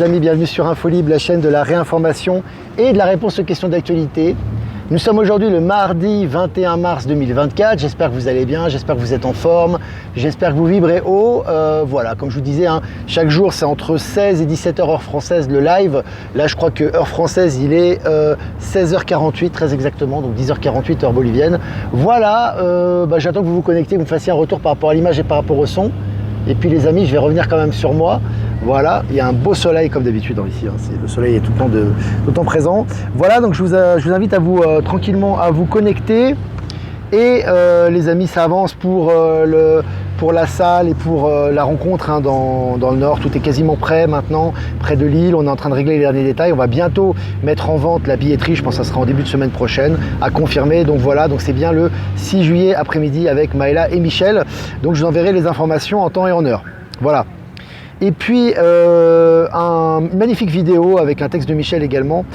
Amis, bienvenue sur Infolib, la chaîne de la réinformation et de la réponse aux questions d'actualité. Nous sommes aujourd'hui le mardi 21 mars 2024. J'espère que vous allez bien, j'espère que vous êtes en forme, j'espère que vous vibrez haut. Voilà, comme je vous disais, chaque jour c'est entre 16 et 17h heure française le live. Là je crois que heure française il est 16h48 très exactement, donc 10h48 heure bolivienne. Voilà, j'attends que vous vous connectez, que vous me fassiez un retour par rapport à l'image et par rapport au son. Et puis les amis, je vais revenir quand même sur moi. Voilà, il y a un beau soleil comme d'habitude ici, le soleil est tout le temps présent. Voilà, donc je vous invite à vous tranquillement à vous connecter. Et les amis, ça avance pour la salle et pour la rencontre dans le nord. Tout est quasiment prêt maintenant, près de Lille. On est en train de régler les derniers détails. On va bientôt mettre en vente la billetterie. Je pense que ça sera en début de semaine prochaine, à confirmer. Donc voilà, donc c'est bien le 6 juillet après-midi avec Maëla et Michel. Donc je vous enverrai les informations en temps et en heure. Voilà. Et puis une magnifique vidéo avec un texte de Michel également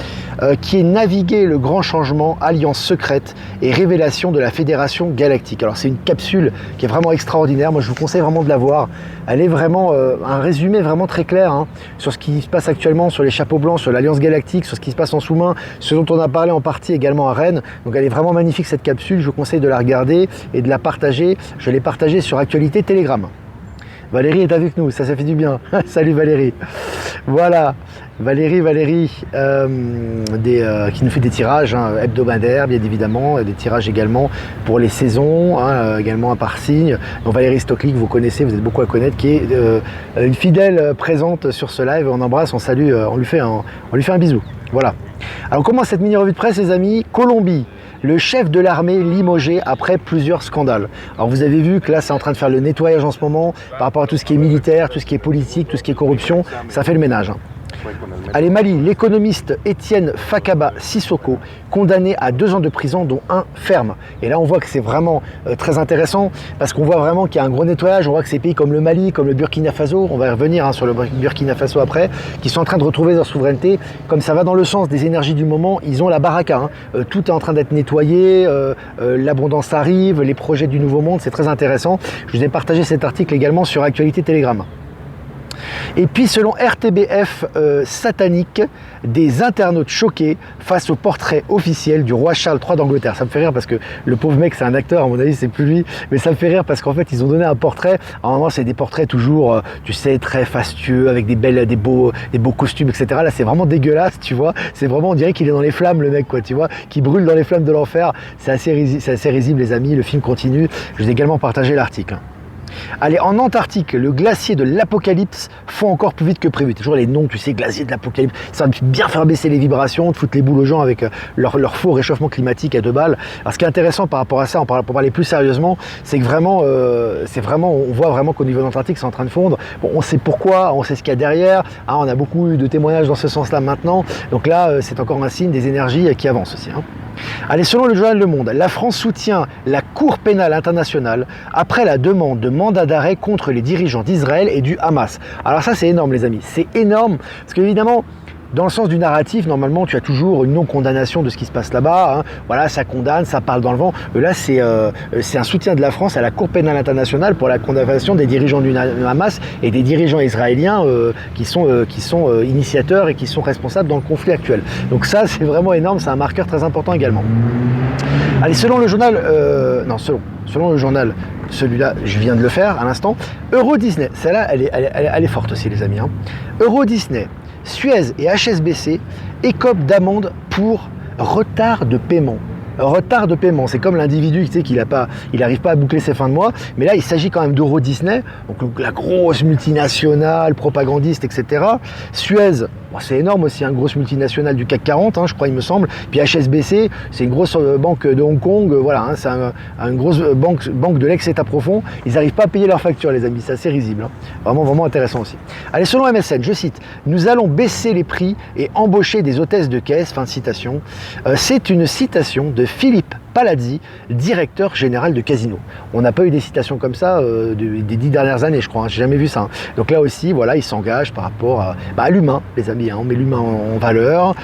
qui est Naviguer le grand changement, alliance secrète et révélation de la Fédération Galactique. Alors c'est une capsule qui est vraiment extraordinaire, moi je vous conseille vraiment de la voir. Elle est vraiment un résumé vraiment très clair sur ce qui se passe actuellement sur les chapeaux blancs, sur l'Alliance Galactique, sur ce qui se passe en sous-main, ce dont on a parlé en partie également à Rennes. Donc elle est vraiment magnifique cette capsule, je vous conseille de la regarder et de la partager. Je l'ai partagée sur Actualité Telegram. Valérie est avec nous, ça fait du bien. Salut Valérie. Voilà, Valérie qui nous fait des tirages hebdomadaires, bien évidemment, des tirages également pour les saisons, également par signe. Donc Valérie Stocklick, vous connaissez, vous êtes beaucoup à connaître, qui est une fidèle présente sur ce live. On embrasse, on salue, on lui fait un bisou. Voilà. Alors on commence cette mini revue de presse, les amis. Colombie. Le chef de l'armée limogé après plusieurs scandales. Alors vous avez vu que là c'est en train de faire le nettoyage en ce moment par rapport à tout ce qui est militaire, tout ce qui est politique, tout ce qui est corruption, ça fait le ménage. Allez, Mali, l'économiste Étienne Fakaba Sissoko, condamné à 2 ans de prison, dont 1 ferme. Et là, on voit que c'est vraiment très intéressant, parce qu'on voit vraiment qu'il y a un gros nettoyage. On voit que ces pays comme le Mali, comme le Burkina Faso, on va y revenir sur le Burkina Faso après, qui sont en train de retrouver leur souveraineté. Comme ça va dans le sens des énergies du moment, ils ont la baraka. Tout est en train d'être nettoyé, l'abondance arrive, les projets du Nouveau Monde, c'est très intéressant. Je vous ai partagé cet article également sur Actualité Telegram. Et puis selon RTBF satanique, des internautes choqués face au portrait officiel du roi Charles III d'Angleterre. Ça me fait rire parce que le pauvre mec c'est un acteur, à mon avis c'est plus lui, mais ça me fait rire parce qu'en fait ils ont donné un portrait. Normalement c'est des portraits toujours, tu sais, très fastueux, avec des beaux costumes, etc. Là c'est vraiment dégueulasse, tu vois. C'est vraiment, on dirait qu'il est dans les flammes le mec, quoi, tu vois, qui brûle dans les flammes de l'enfer. C'est assez risible les amis, le film continue. Je vous ai également partagé l'article. Allez, en Antarctique, le glacier de l'Apocalypse fond encore plus vite que prévu. Toujours les noms, tu sais, glacier de l'Apocalypse. Ça va bien faire baisser les vibrations, de foutre les boules aux gens avec leur faux réchauffement climatique à 2 balles. Alors, ce qui est intéressant par rapport à ça, pour parler plus sérieusement, c'est que vraiment, on voit vraiment qu'au niveau de l'Antarctique, c'est en train de fondre. Bon, on sait pourquoi, on sait ce qu'il y a derrière. On a beaucoup eu de témoignages dans ce sens-là maintenant. Donc là, c'est encore un signe des énergies qui avancent aussi. Allez, selon le journal Le Monde, la France soutient la Cour pénale internationale après la demande de mandat d'arrêt contre les dirigeants d'Israël et du Hamas. Alors ça, c'est énorme les amis, c'est énorme, parce qu'évidemment, dans le sens du narratif, normalement, tu as toujours une non-condamnation de ce qui se passe là-bas. Voilà, ça condamne, ça parle dans le vent. Là, c'est un soutien de la France à la Cour pénale internationale pour la condamnation des dirigeants du Hamas et des dirigeants israéliens qui sont initiateurs et qui sont responsables dans le conflit actuel. Donc ça, c'est vraiment énorme, c'est un marqueur très important également. Allez, selon le journal, selon le journal, celui-là, je viens de le faire à l'instant, Euro Disney, celle-là, elle est forte aussi les amis. Euro Disney, Suez et HSBC écopent d'amende pour retard de paiement. Retard de paiement, c'est comme l'individu qui qu'il n'arrive pas à boucler ses fins de mois, mais là il s'agit quand même d'Euro Disney, donc la grosse multinationale, propagandiste, etc. Suez, c'est énorme aussi, une grosse multinationale du CAC 40, je crois il me semble. Puis HSBC, c'est une grosse banque de Hong Kong, voilà, c'est une grosse banque de l'ex-État profond. Ils n'arrivent pas à payer leurs factures les amis, c'est assez risible. Vraiment intéressant aussi. Allez, selon MSN, je cite, nous allons baisser les prix et embaucher des hôtesses de caisse, fin de citation. C'est une citation de Philippe Palazzi, directeur général de Casino. On n'a pas eu des citations comme ça des 10 dernières années, je crois. J'ai jamais vu ça. Donc là aussi, voilà, il s'engage par rapport à l'humain, les amis. On met l'humain en valeur.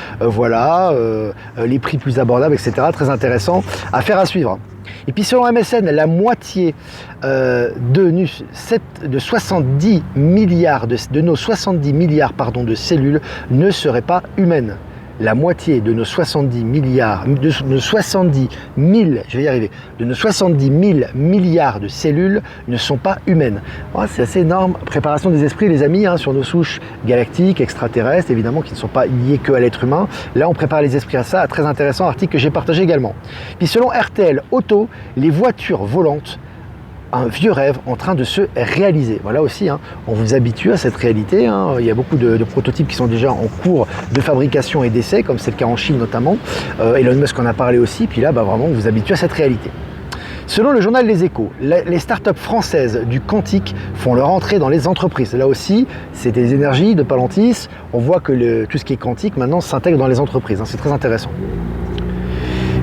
Les prix plus abordables, etc. Très intéressant. Affaire à suivre. Et puis selon MSN, la moitié de 70 milliards de nos 70 milliards de cellules ne seraient pas humaines. La moitié de nos 70 milliards, de nos 70 000, je vais y arriver, de nos 70 000 milliards de cellules ne sont pas humaines. Oh, c'est assez énorme. Préparation des esprits, les amis, hein, sur nos souches galactiques, extraterrestres, évidemment, qui ne sont pas liées que à l'être humain. Là, on prépare les esprits à ça. Très intéressant, article que j'ai partagé également. Puis selon RTL Auto, les voitures volantes, un vieux rêve en train de se réaliser. Voilà aussi, hein, on vous habitue à cette réalité. Hein. Il y a beaucoup de prototypes qui sont déjà en cours de fabrication et d'essai, comme c'est le cas en Chine notamment. Elon Musk en a parlé aussi. Puis là, vraiment, on vous habitue à cette réalité. Selon le journal Les Échos, les startups françaises du quantique font leur entrée dans les entreprises. Là aussi, c'est des énergies de Palantis. On voit que tout ce qui est quantique maintenant s'intègre dans les entreprises. Hein. C'est très intéressant.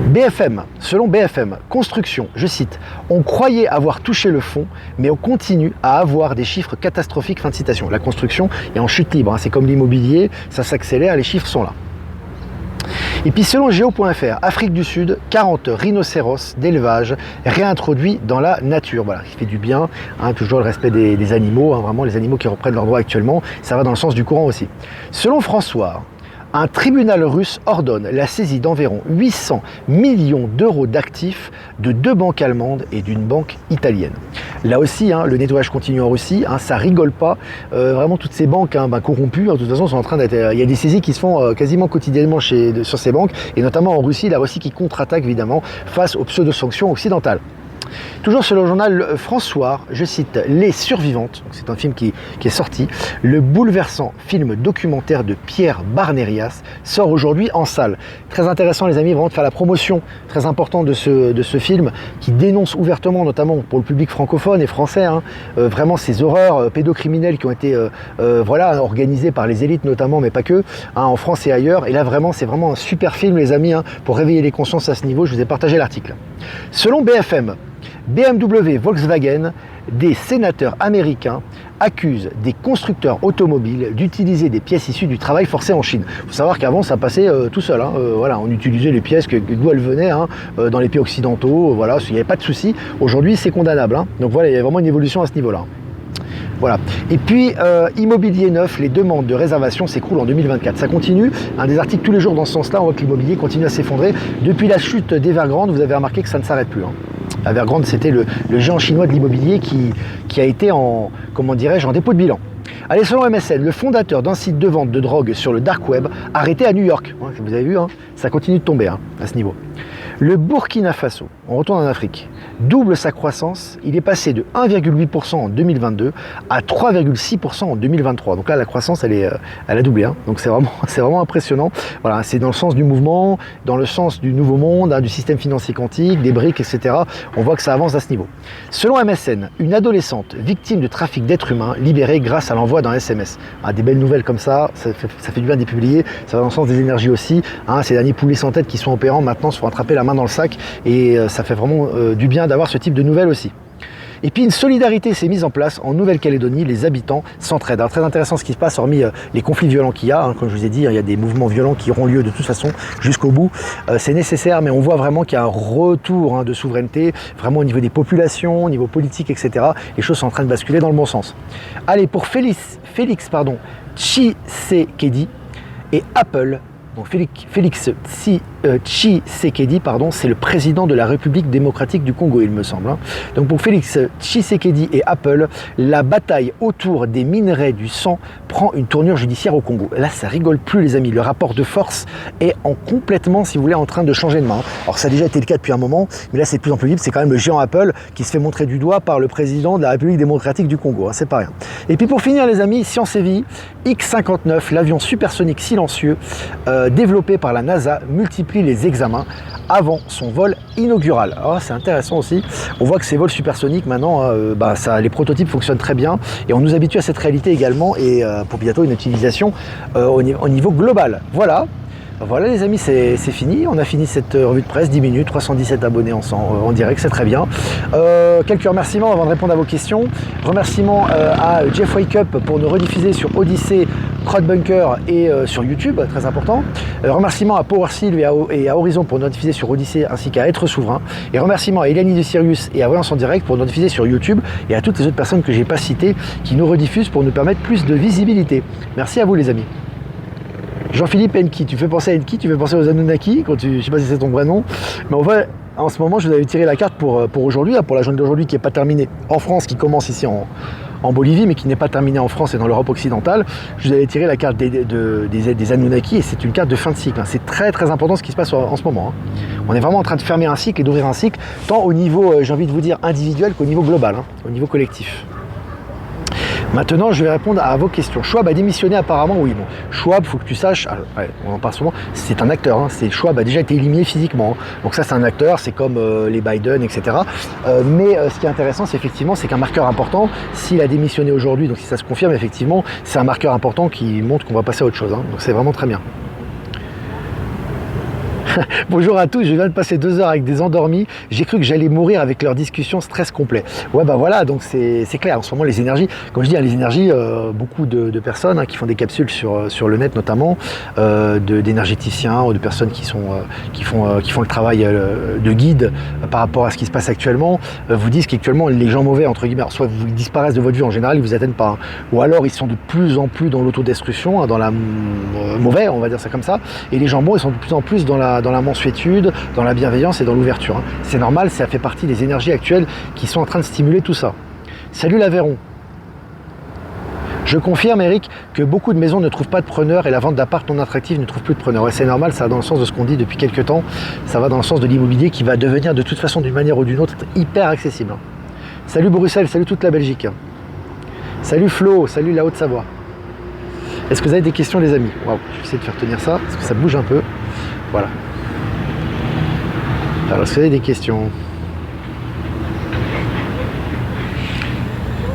BFM, selon BFM, construction, je cite, on croyait avoir touché le fond, mais on continue à avoir des chiffres catastrophiques, fin de citation. La construction est en chute libre, hein, c'est comme l'immobilier, ça s'accélère, les chiffres sont là. Et puis selon Géo.fr, Afrique du Sud, 40 rhinocéros d'élevage réintroduits dans la nature. Voilà, qui fait du bien, hein, toujours le respect des animaux, hein, vraiment les animaux qui reprennent leurs droits actuellement, ça va dans le sens du courant aussi. Selon François, un tribunal russe ordonne la saisie d'environ 800 millions d'euros d'actifs de 2 banques allemandes et d'une banque italienne. Là aussi, hein, le nettoyage continue en Russie, hein, ça rigole pas. Vraiment, toutes ces banques corrompues, de toute façon, sont en train d'être. Il y a des saisies qui se font quasiment quotidiennement sur ces banques, et notamment en Russie, la Russie qui contre-attaque évidemment face aux pseudo-sanctions occidentales. Toujours sur le journal François, je cite Les Survivantes, c'est un film qui est sorti. Le bouleversant film documentaire de Pierre Barnérias sort aujourd'hui en salle. Très intéressant les amis, vraiment de faire la promotion très importante de ce film qui dénonce ouvertement, notamment pour le public francophone et français, hein, vraiment ces horreurs pédocriminelles qui ont été voilà, organisées par les élites notamment, mais pas que, hein, en France et ailleurs. Et là vraiment, c'est vraiment un super film les amis, hein, pour réveiller les consciences à ce niveau. Je vous ai partagé l'article. Selon BFM, BMW, Volkswagen, des sénateurs américains accusent des constructeurs automobiles d'utiliser des pièces issues du travail forcé en Chine. Il faut savoir qu'avant ça passait tout seul, hein, voilà, on utilisait les pièces d'où elles venaient, hein, dans les pays occidentaux, voilà, il n'y avait pas de souci. Aujourd'hui c'est condamnable, hein. Donc voilà, il y a vraiment une évolution à ce niveau-là. Voilà. Et puis, immobilier neuf, les demandes de réservation s'écroulent en 2024. Ça continue, un des articles tous les jours dans ce sens-là, on voit que l'immobilier continue à s'effondrer. Depuis la chute d'Evergrande, vous avez remarqué que ça ne s'arrête plus. Hein. Evergrande, c'était le géant chinois de l'immobilier qui a été en, comment dirais-je, en dépôt de bilan. Allez, selon MSN, le fondateur d'un site de vente de drogue sur le dark web, arrêté à New York. Ouais, vous avez vu, hein, ça continue de tomber, hein, à ce niveau. Le Burkina Faso, on retourne en Afrique, double sa croissance. Il est passé de 1,8% en 2022 à 3,6% en 2023. Donc là, la croissance, elle a doublé. Hein. Donc c'est vraiment impressionnant. Voilà, c'est dans le sens du mouvement, dans le sens du nouveau monde, hein, du système financier quantique, des briques, etc. On voit que ça avance à ce niveau. Selon MSN, une adolescente victime de trafic d'êtres humains libérée grâce à l'envoi d'un SMS. Ah, des belles nouvelles comme ça fait du bien d'y publier. Ça va dans le sens des énergies aussi. Hein, ces derniers poulets sans tête qui sont opérants maintenant se font attraper la main dans le sac et ça fait vraiment du bien d'avoir ce type de nouvelles aussi. Et puis une solidarité s'est mise en place en Nouvelle-Calédonie, les habitants s'entraident. Alors très intéressant ce qui se passe, hormis les conflits violents qu'il y a, hein, comme je vous ai dit, il y a des mouvements violents qui auront lieu de toute façon jusqu'au bout. C'est nécessaire, mais on voit vraiment qu'il y a un retour, hein, de souveraineté, vraiment au niveau des populations, au niveau politique, etc. Les choses sont en train de basculer dans le bon sens. Allez, pour Félix Tshisekedi et Apple, donc Félix Tshisekedi, c'est le président de la République démocratique du Congo, il me semble. Hein. Donc pour Félix Tshisekedi et Apple, la bataille autour des minerais du sang prend une tournure judiciaire au Congo. Là, ça rigole plus, les amis. Le rapport de force est complètement, si vous voulez, en train de changer de main. Alors ça a déjà été le cas depuis un moment, mais là c'est de plus en plus libre. C'est quand même le géant Apple qui se fait montrer du doigt par le président de la République démocratique du Congo. Hein. C'est pas rien. Et puis pour finir, les amis, Science et Vie, X-59, l'avion supersonique silencieux développé par la NASA, multiplie les examens avant son vol inaugural. Alors c'est intéressant aussi, on voit que ces vols supersoniques maintenant, les prototypes fonctionnent très bien et on nous habitue à cette réalité également et pour bientôt une utilisation au niveau global. Voilà, Voilà les amis, c'est fini. On a fini cette revue de presse, 10 minutes, 317 abonnés en direct, c'est très bien. Quelques remerciements avant de répondre à vos questions. Remerciements à Jeff Wake Up pour nous rediffuser sur Odyssée, Crowdbunker et sur YouTube, très important. Remerciements à PowerSeal et à Horizon pour nous diffuser sur Odyssée ainsi qu'à Être Souverain. Et remerciements à Elanie de Sirius et à Voyance en direct pour nous diffuser sur YouTube et à toutes les autres personnes que je n'ai pas citées qui nous rediffusent pour nous permettre plus de visibilité. Merci à vous les amis. Jean-Philippe Enki, tu fais penser à Enki, tu fais penser aux Anunnaki, je ne sais pas si c'est ton vrai nom, mais en ce moment je vous avais tiré la carte pour aujourd'hui, pour la journée d'aujourd'hui qui n'est pas terminée en France, qui commence ici en Bolivie, mais qui n'est pas terminée en France et dans l'Europe occidentale. Je vous avais tiré la carte des Anunnaki et c'est une carte de fin de cycle. C'est très très important ce qui se passe en ce moment. On est vraiment en train de fermer un cycle et d'ouvrir un cycle, tant au niveau, j'ai envie de vous dire, individuel qu'au niveau global, au niveau collectif. Maintenant, je vais répondre à vos questions. Schwab a démissionné apparemment, oui. Bon, Schwab, il faut que tu saches, on en parle souvent, c'est un acteur. Schwab a déjà été éliminé physiquement. Donc ça, c'est un acteur, c'est comme les Biden, etc. Mais ce qui est intéressant, c'est effectivement, c'est qu'un marqueur important, s'il a démissionné aujourd'hui, donc si ça se confirme, effectivement, c'est un marqueur important qui montre qu'on va passer à autre chose. Donc c'est vraiment très bien. Bonjour à tous, je viens de passer 2 heures avec des endormis. J'ai cru que j'allais mourir avec leur discussion, stress complet. Ouais, bah voilà, donc c'est clair. En ce moment, les énergies, comme je dis, les énergies, beaucoup de personnes qui font des capsules sur le net notamment, d'énergéticiens ou de personnes qui font le travail de guide par rapport à ce qui se passe actuellement, vous disent qu'actuellement, les gens mauvais, entre guillemets, soit vous disparaissent de votre vue en général, ils vous atteignent pas, ou alors ils sont de plus en plus dans l'autodestruction, dans la mauvais, on va dire ça comme ça, et les gens bons, ils sont de plus en plus dans la mansuétude, dans la bienveillance et dans l'ouverture. C'est normal, ça fait partie des énergies actuelles qui sont en train de stimuler tout ça. Salut l'Aveyron. Je confirme, Eric, que beaucoup de maisons ne trouvent pas de preneurs et la vente d'appart non attractive ne trouve plus de preneurs. Ouais, c'est normal, ça va dans le sens de ce qu'on dit depuis quelques temps. Ça va dans le sens de l'immobilier qui va devenir de toute façon, d'une manière ou d'une autre, hyper accessible. Salut Bruxelles, salut toute la Belgique. Salut Flo, salut la Haute-Savoie. Est-ce que vous avez des questions les amis? Waouh, je vais essayer de faire tenir ça, parce que ça bouge un peu. Voilà. Alors, est-ce que vous avez des questions?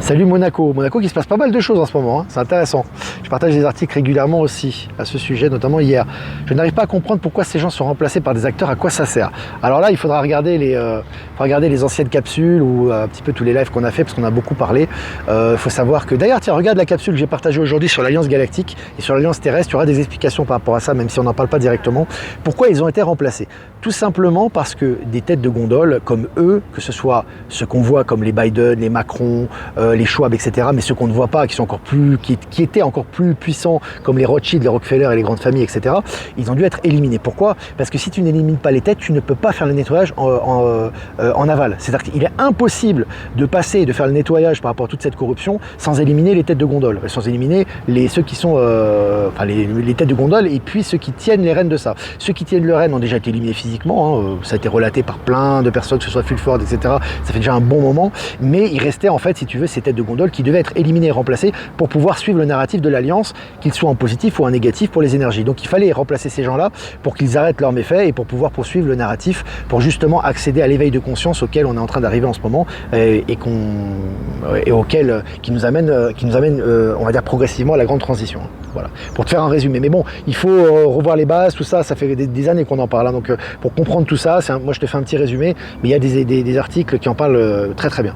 Salut Monaco. Monaco qui se passe pas mal de choses en ce moment, c'est intéressant. Je partage des articles régulièrement aussi à ce sujet, notamment hier. Je n'arrive pas à comprendre pourquoi ces gens sont remplacés par des acteurs, à quoi ça sert. Alors là, il faudra regarder les anciennes capsules ou un petit peu tous les lives qu'on a fait parce qu'on a beaucoup parlé. Il faut savoir que, d'ailleurs, tiens, regarde la capsule que j'ai partagée aujourd'hui sur l'Alliance Galactique et sur l'Alliance Terrestre, il y aura des explications par rapport à ça, même si on n'en parle pas directement. Pourquoi ils ont été remplacés? Tout simplement parce que des têtes de gondole comme eux, que ce soit ceux qu'on voit comme les Biden, les Macron, les Schwab, etc., mais ceux qu'on ne voit pas, qui étaient encore plus puissants, comme les Rothschild, les Rockefeller et les grandes familles, etc., ils ont dû être éliminés. Pourquoi? Parce que si tu n'élimines pas les têtes, tu ne peux pas faire le nettoyage en aval. C'est-à-dire qu'il est impossible de passer et de faire le nettoyage par rapport à toute cette corruption sans éliminer les têtes de gondole, sans éliminer ceux qui sont les têtes de gondole et puis ceux qui tiennent les rênes de ça. Ceux qui tiennent le rêne ont déjà été éliminés physiquement, ça a été relaté par plein de personnes, que ce soit Fulford, etc. Ça fait déjà un bon moment, mais il restait en fait, si tu veux, ces têtes de gondole qui devaient être éliminées et remplacées pour pouvoir suivre le narratif de l'Alliance, qu'il soit en positif ou en négatif pour les énergies. Donc il fallait remplacer ces gens-là pour qu'ils arrêtent leurs méfaits et pour pouvoir poursuivre le narratif, pour justement accéder à l'éveil de conscience auquel on est en train d'arriver en ce moment qui nous amène, on va dire progressivement à la grande transition. Voilà, pour te faire un résumé. Mais bon, il faut revoir les bases, tout ça, ça fait des années qu'on en parle. Donc pour comprendre tout ça, moi je te fais un petit résumé, mais il y a des articles qui en parlent très très bien.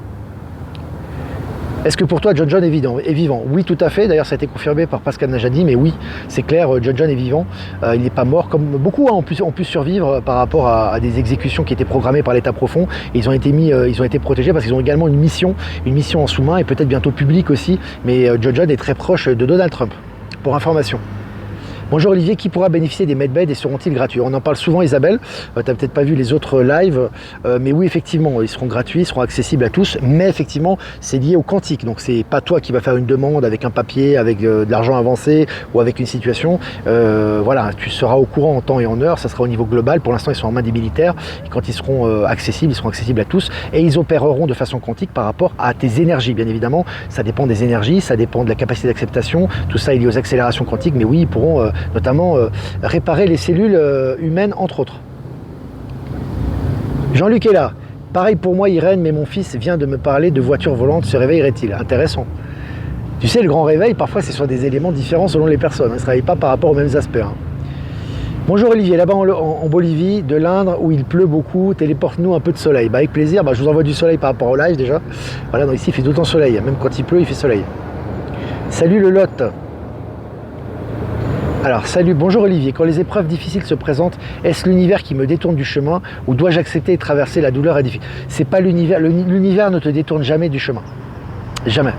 Est-ce que pour toi, John est vivant? Oui, tout à fait. D'ailleurs, ça a été confirmé par Pascal Najadi, mais oui, c'est clair, John est vivant. Il n'est pas mort. Comme beaucoup ont pu survivre par rapport à des exécutions qui étaient programmées par l'État profond. Et ils ont été protégés parce qu'ils ont également une mission en sous-main et peut-être bientôt publique aussi. Mais John est très proche de Donald Trump, pour information. Bonjour Olivier, qui pourra bénéficier des medbeds et seront-ils gratuits? On en parle souvent Isabelle, tu n'as peut-être pas vu les autres lives, mais oui effectivement, ils seront gratuits, ils seront accessibles à tous, mais effectivement c'est lié au quantique, donc c'est pas toi qui vas faire une demande avec un papier, avec de l'argent avancé ou avec une situation, voilà, tu seras au courant en temps et en heure, ça sera au niveau global, pour l'instant ils sont en main des militaires, et quand ils seront accessibles à tous, et ils opéreront de façon quantique par rapport à tes énergies, bien évidemment, ça dépend des énergies, ça dépend de la capacité d'acceptation, tout ça est lié aux accélérations quantiques, mais oui, ils pourront notamment réparer les cellules humaines, entre autres. Jean-Luc est là. Pareil pour moi, Irène, mais mon fils vient de me parler de voitures volantes, se réveillerait-il? Intéressant. Tu sais, le grand réveil, parfois, c'est sur des éléments différents selon les personnes. Ça ne se réveille pas par rapport aux mêmes aspects. Bonjour Olivier, là-bas en Bolivie, de l'Indre, où il pleut beaucoup, téléporte-nous un peu de soleil. Bah, avec plaisir, je vous envoie du soleil par rapport au live déjà. Voilà, donc ici il fait tout le temps soleil, même quand il pleut, il fait soleil. Salut le Lot. Alors, salut, bonjour Olivier. Quand les épreuves difficiles se présentent, est-ce l'univers qui me détourne du chemin ou dois-je accepter et traverser la douleur et difficile? C'est pas l'univers, l'univers ne te détourne jamais du chemin. Jamais.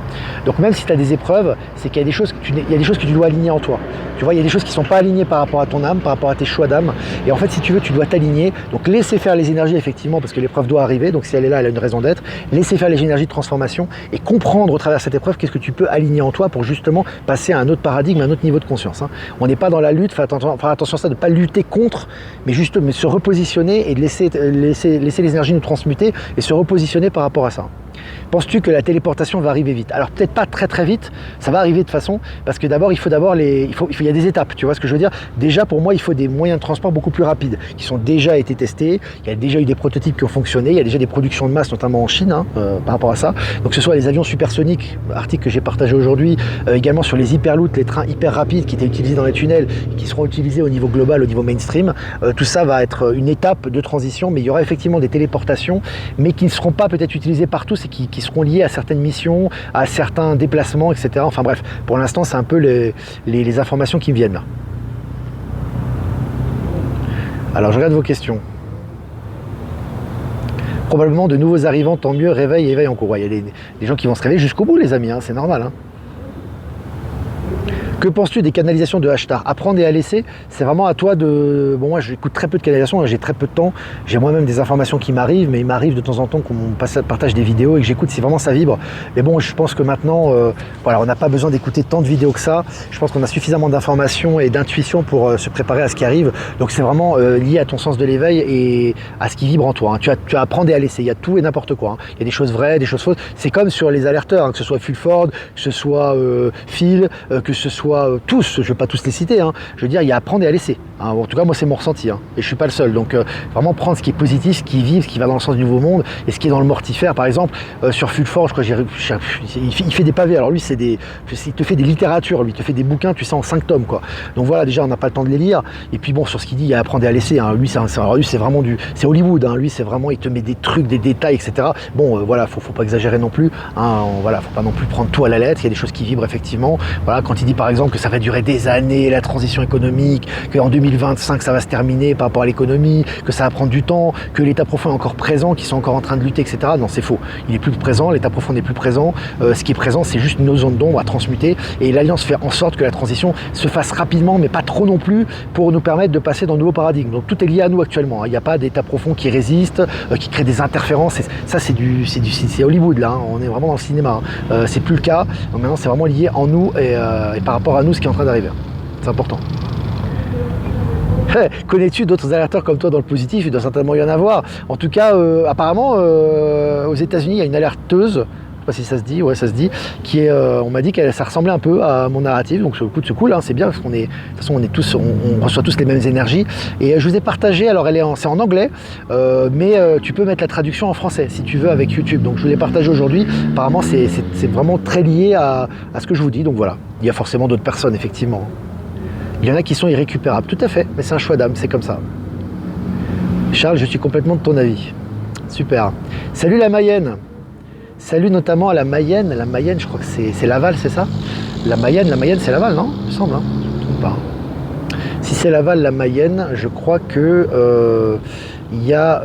Donc même si tu as des épreuves, c'est qu'il y a des choses que tu dois aligner en toi. Tu vois, il y a des choses qui ne sont pas alignées par rapport à ton âme, par rapport à tes choix d'âme. Et en fait, si tu veux, tu dois t'aligner. Donc laisser faire les énergies, effectivement, parce que l'épreuve doit arriver. Donc si elle est là, elle a une raison d'être. Laisser faire les énergies de transformation et comprendre au travers de cette épreuve qu'est-ce que tu peux aligner en toi pour justement passer à un autre paradigme, à un autre niveau de conscience. On n'est pas dans la lutte, faire attention à ça, de ne pas lutter contre, mais juste se repositionner et de laisser les énergies nous transmuter et se repositionner par rapport à ça. Penses-tu que la téléportation va arriver vite? Alors peut-être pas très vite, ça va arriver de façon, parce que d'abord il y a des étapes, tu vois ce que je veux dire? Déjà pour moi il faut des moyens de transport beaucoup plus rapides, qui sont déjà été testés, il y a déjà eu des prototypes qui ont fonctionné, il y a déjà des productions de masse notamment en Chine par rapport à ça, donc que ce soit les avions supersoniques, article que j'ai partagé aujourd'hui, également sur les hyperloops, les trains hyper rapides qui étaient utilisés dans les tunnels, et qui seront utilisés au niveau global, au niveau mainstream, tout ça va être une étape de transition, mais il y aura effectivement des téléportations, mais qui ne seront pas peut-être utilisées par tous et qui seront liés à certaines missions, à certains déplacements, etc. Enfin bref, pour l'instant, c'est un peu les informations qui me viennent là. Alors, je regarde vos questions. Probablement de nouveaux arrivants, tant mieux, éveil en cours. Ouais, il y a des gens qui vont se réveiller jusqu'au bout, les amis, c'est normal. Que penses-tu des canalisations de Ashtar? Apprendre et à laisser, c'est vraiment à toi de... Bon, moi, j'écoute très peu de canalisations, j'ai très peu de temps. J'ai moi-même des informations qui m'arrivent, mais il m'arrive de temps en temps qu'on partage des vidéos et que j'écoute si vraiment ça vibre. Mais bon, je pense que maintenant, voilà, on n'a pas besoin d'écouter tant de vidéos que ça. Je pense qu'on a suffisamment d'informations et d'intuition pour se préparer à ce qui arrive. Donc, c'est vraiment lié à ton sens de l'éveil et à ce qui vibre en toi. Tu as à apprendre et à laisser. Il y a tout et n'importe quoi. Il y a des choses vraies, des choses fausses. C'est comme sur les alerteurs, que ce soit Fulford, que ce soit Phil, que ce soit tous, je ne vais pas tous les citer, je veux dire, il y a à prendre et à laisser. En tout cas, moi, c'est mon ressenti, et je ne suis pas le seul. Donc, vraiment prendre ce qui est positif, ce qui vive, ce qui va dans le sens du nouveau monde, et ce qui est dans le mortifère, par exemple, sur Fulford, je crois, il fait des pavés. Alors lui, il te fait des littératures, lui, il te fait des bouquins, tu sais, en 5 tomes, quoi. Donc voilà, déjà, on n'a pas le temps de les lire. Et puis bon, sur ce qu'il dit, il y a à prendre et à laisser. Lui, c'est vraiment c'est Hollywood. Lui, c'est vraiment, il te met des trucs, des détails, etc. Bon, voilà, faut pas exagérer non plus. Voilà, faut pas non plus prendre tout à la lettre. Il y a des choses qui vibrent effectivement. Voilà, quand il dit par exemple que ça va durer des années, la transition économique, qu'en 2025 ça va se terminer par rapport à l'économie, que ça va prendre du temps, que l'état profond est encore présent, qu'ils sont encore en train de lutter, etc. Non, c'est faux. Il n'est plus présent, l'état profond n'est plus présent. Ce qui est présent, c'est juste nos zones d'ombre à transmuter. Et l'Alliance fait en sorte que la transition se fasse rapidement, mais pas trop non plus, pour nous permettre de passer dans de nouveaux paradigmes. Donc tout est lié à nous actuellement. Il n'y a pas d'état profond qui résiste, qui crée des interférences. Ça, c'est Hollywood là. On est vraiment dans le cinéma. C'est plus le cas. Donc maintenant, c'est vraiment lié en nous et par rapport à nous, ce qui est en train d'arriver. C'est important. Connais-tu d'autres alerteurs comme toi dans le positif? Il doit certainement y en avoir. En tout cas, apparemment, aux États-Unis, il y a une alerteuse, je ne sais pas si ça se dit, ouais, ça se dit, qui est, on m'a dit que ça ressemblait un peu à mon narrative, donc sur le coup c'est cool, c'est bien parce qu'on est, de toute façon, on reçoit tous les mêmes énergies. Et je vous ai partagé, alors c'est en anglais, mais tu peux mettre la traduction en français si tu veux avec YouTube. Donc je vous l'ai partagé aujourd'hui. Apparemment, c'est vraiment très lié à ce que je vous dis. Donc voilà, il y a forcément d'autres personnes effectivement. Il y en a qui sont irrécupérables, tout à fait, mais c'est un choix d'âme, c'est comme ça. Charles, je suis complètement de ton avis. Super. Salut la Mayenne. Salut notamment à la Mayenne. La Mayenne, je crois que c'est Laval, c'est ça? La Mayenne, c'est Laval, non? Il me semble, je ne me trompe pas. Si c'est Laval, la Mayenne, je crois que il y a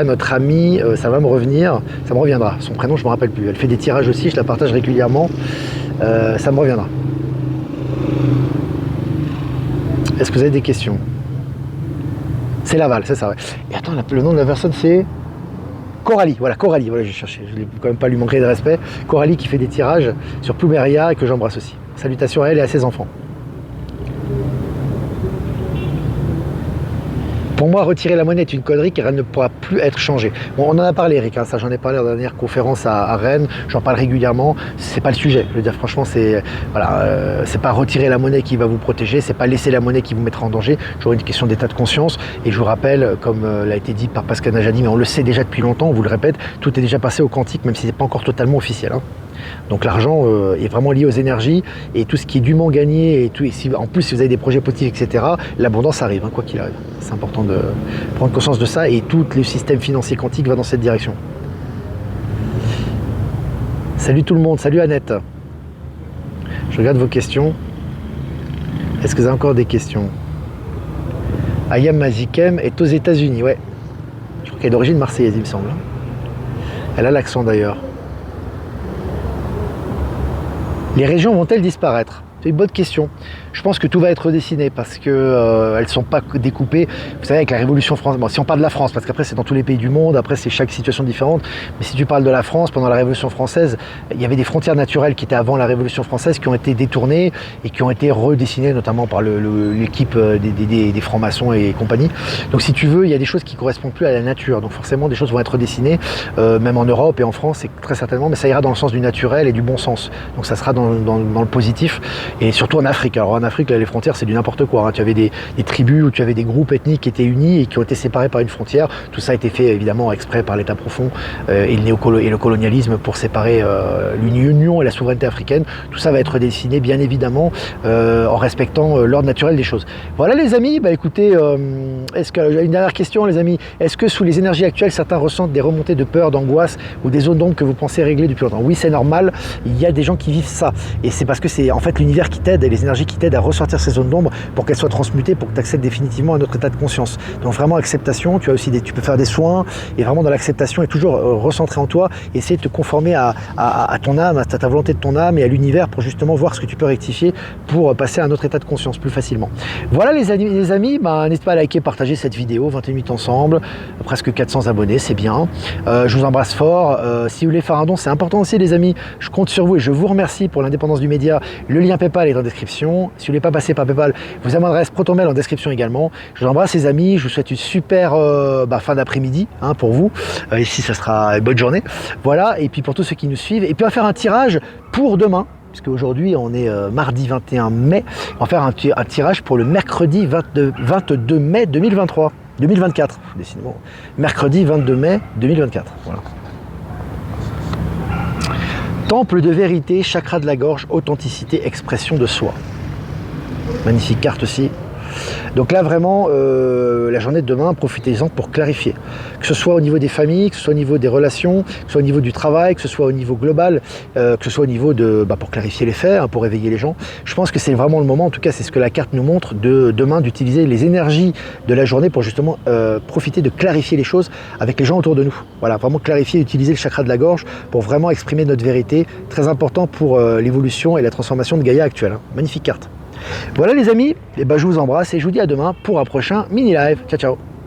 notre amie, ça va me revenir, ça me reviendra. Son prénom, je ne me rappelle plus. Elle fait des tirages aussi, je la partage régulièrement. Ça me reviendra. Est-ce que vous avez des questions? C'est Laval, c'est ça, ouais. Et attends, le nom de la personne, c'est Coralie. Voilà, Coralie, voilà, j'ai cherché. Je ne l'ai quand même pas lui manquer de respect. Coralie qui fait des tirages sur Plumeria et que j'embrasse aussi. Salutations à elle et à ses enfants. Pour moi, retirer la monnaie est une connerie car elle ne pourra plus être changée. Bon, on en a parlé, Eric, ça j'en ai parlé dans la dernière conférence à Rennes, j'en parle régulièrement, c'est pas le sujet. Je veux dire, franchement, c'est pas retirer la monnaie qui va vous protéger, c'est pas laisser la monnaie qui vous mettra en danger. J'aurais une question d'état de conscience et je vous rappelle, comme l'a été dit par Pascal Najani, mais on le sait déjà depuis longtemps, on vous le répète, tout est déjà passé au quantique, même si c'est pas encore totalement officiel. Donc l'argent est vraiment lié aux énergies et tout ce qui est dûment gagné, et tout, et si, en plus si vous avez des projets positifs, etc., l'abondance arrive, hein, quoi qu'il arrive. C'est important de prendre conscience de ça et tout le système financier quantique va dans cette direction. Salut tout le monde, salut Annette. Je regarde vos questions. Est-ce que vous avez encore des questions? Ayam Mazikem est aux États-Unis, ouais. Je crois qu'elle est d'origine marseillaise, il me semble. Elle a l'accent d'ailleurs. Les régions vont-elles disparaître? C'est une bonne question. Je pense que tout va être redessiné parce que elles ne sont pas découpées. Vous savez, avec la Révolution française, bon, si on parle de la France, parce qu'après c'est dans tous les pays du monde, après c'est chaque situation différente, mais si tu parles de la France, pendant la Révolution française, il y avait des frontières naturelles qui étaient avant la Révolution française qui ont été détournées et qui ont été redessinées, notamment par l'équipe des francs-maçons et compagnie. Donc si tu veux, il y a des choses qui ne correspondent plus à la nature. Donc forcément, des choses vont être redessinées, même en Europe et en France, très certainement, mais ça ira dans le sens du naturel et du bon sens. Donc ça sera dans le positif. Et surtout en Afrique. Alors en Afrique, là, les frontières, c'est du n'importe quoi. Hein. Tu avais des tribus où tu avais des groupes ethniques qui étaient unis et qui ont été séparés par une frontière. Tout ça a été fait évidemment exprès par l'État profond et le colonialisme pour séparer l'union et la souveraineté africaine. Tout ça va être dessiné bien évidemment en respectant l'ordre naturel des choses. Voilà les amis, bah écoutez, est-ce que une dernière question les amis, est-ce que sous les énergies actuelles, certains ressentent des remontées de peur, d'angoisse ou des zones d'ombre que vous pensez régler depuis longtemps? Oui, c'est normal, il y a des gens qui vivent ça. Et c'est parce que c'est en fait l'univers qui t'aide et les énergies qui t'aident à ressortir ces zones d'ombre pour qu'elles soient transmutées, pour que tu accèdes définitivement à un autre état de conscience. Donc vraiment acceptation, tu as aussi tu peux faire des soins et vraiment dans l'acceptation et toujours recentrer en toi, essayer de te conformer à ton âme, à ta volonté de ton âme et à l'univers pour justement voir ce que tu peux rectifier pour passer à un autre état de conscience plus facilement. Voilà les amis, bah, n'hésitez pas à liker, partager cette vidéo, 21 minutes ensemble, presque 400 abonnés, c'est bien. Je vous embrasse fort. Si vous voulez faire un don, c'est important aussi les amis, je compte sur vous et je vous remercie pour l'indépendance du média. Le lien PayPal est en description. Si vous ne voulez pas passer par PayPal, vous avez mon adresse Protonmail en description également. Je vous embrasse les amis, je vous souhaite une super fin d'après-midi hein, pour vous. Ici, ça sera une bonne journée. Voilà, et puis pour tous ceux qui nous suivent. Et puis on va faire un tirage pour demain, puisque aujourd'hui on est mardi 21 mai. On va faire un tirage pour le mercredi 22 mai 2024. Décidément. Mercredi 22 mai 2024. Voilà. Temple de vérité, chakra de la gorge, authenticité, expression de soi. Magnifique carte aussi. Donc là vraiment, la journée de demain, profitez-en pour clarifier. Que ce soit au niveau des familles, que ce soit au niveau des relations, que ce soit au niveau du travail, que ce soit au niveau global, que ce soit au niveau de, pour clarifier les faits, hein, pour réveiller les gens. Je pense que c'est vraiment le moment, en tout cas c'est ce que la carte nous montre, de demain d'utiliser les énergies de la journée pour justement profiter de clarifier les choses avec les gens autour de nous. Voilà, vraiment clarifier, utiliser le chakra de la gorge pour vraiment exprimer notre vérité. Très important pour l'évolution et la transformation de Gaïa actuelle. Hein. Magnifique carte. Voilà les amis, et je vous embrasse et je vous dis à demain pour un prochain mini live. Ciao ciao.